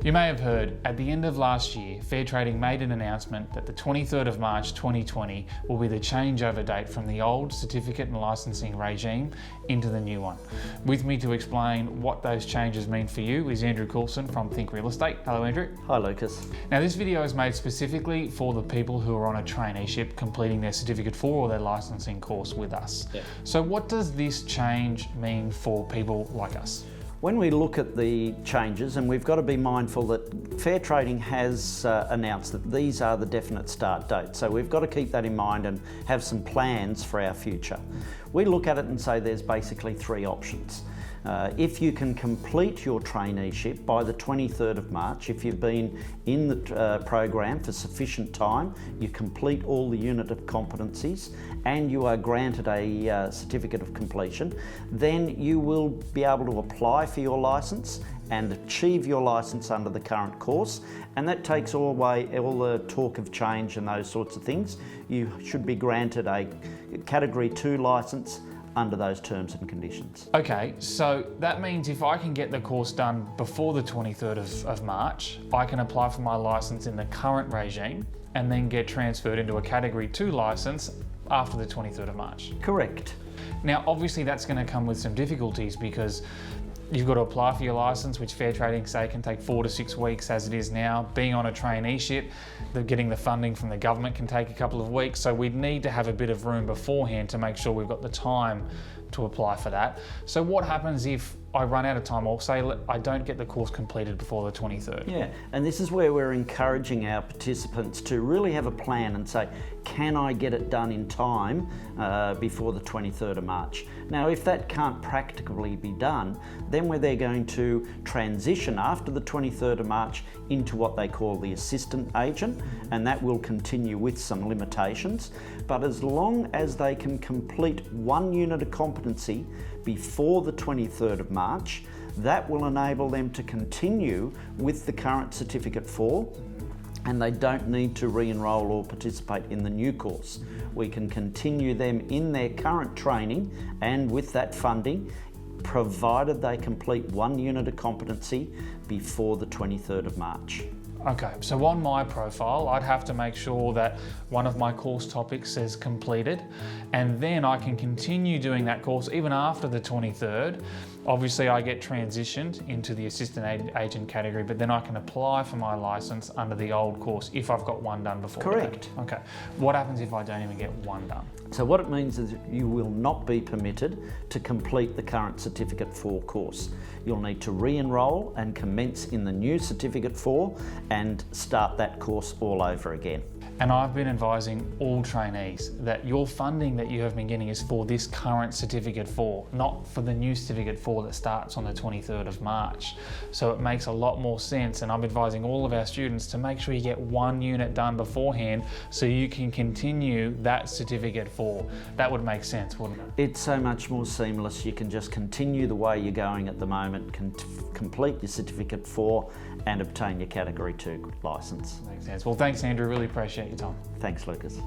You may have heard, at the end of last year, Fair Trading made an announcement that the 23rd of March 2020 will be the changeover date from the old certificate and licensing regime into the new one. With me to explain what those changes mean for you is Andrew Coulson from Think Real Estate. Hello Andrew. Hi Lucas. Now this video is made specifically for the people who are on a traineeship completing their Certificate 4 or their licensing course with us. Yeah. So what does this change mean for people like us? When we look at the changes, and we've got to be mindful that Fair Trading has announced that these are the definite start dates, so we've got to keep that in mind and have some plans for our future. We look at it and say there's basically three options. If you can complete your traineeship by the 23rd of March, if you've been in the program for sufficient time, you complete all the unit of competencies and you are granted a certificate of completion, then you will be able to apply for your licence and achieve your licence under the current course, and that takes away all the talk of change and those sorts of things. You should be granted a Category 2 licence under those terms and conditions. Okay, so that means if I can get the course done before the 23rd of March, I can apply for my licence in the current regime and then get transferred into a Category 2 licence after the 23rd of March. Correct. Now, obviously that's going to come with some difficulties because you've got to apply for your licence, which Fair Trading say can take 4 to 6 weeks as it is now. Being on a traineeship, getting the funding from the government can take a couple of weeks. So we'd need to have a bit of room beforehand to make sure we've got the time to apply for that. So what happens if I run out of time, or say I don't get the course completed before the 23rd? Yeah, and this is where we're encouraging our participants to really have a plan and say, can I get it done in time before the 23rd of March? Now, if that can't practically be done, then they're going to transition after the 23rd of March into what they call the assistant agent, and that will continue with some limitations. But as long as they can complete one unit of competency before the 23rd of March, that will enable them to continue with the current Certificate 4, and they don't need to re-enroll or participate in the new course. We can continue them in their current training and with that funding, provided they complete one unit of competency before the 23rd of March. Okay, so on my profile, I'd have to make sure that one of my course topics says completed, and then I can continue doing that course even after the 23rd. Obviously, I get transitioned into the assistant agent category, but then I can apply for my license under the old course if I've got one done before. Correct. That. Okay. What happens if I don't even get one done? So what it means is you will not be permitted to complete the current Certificate 4 course. You'll need to re-enroll and commence in the new Certificate 4 and start that course all over again. And I've been advising all trainees that your funding that you have been getting is for this current Certificate 4, not for the new Certificate 4 that starts on the 23rd of March. So it makes a lot more sense, and I'm advising all of our students to make sure you get one unit done beforehand so you can continue that Certificate 4. That would make sense, wouldn't it? It's so much more seamless. You can just continue the way you're going at the moment, complete your Certificate 4 and obtain your Category 2 licence. Makes sense. Well, thanks Andrew, really appreciate your time. Thanks Lucas.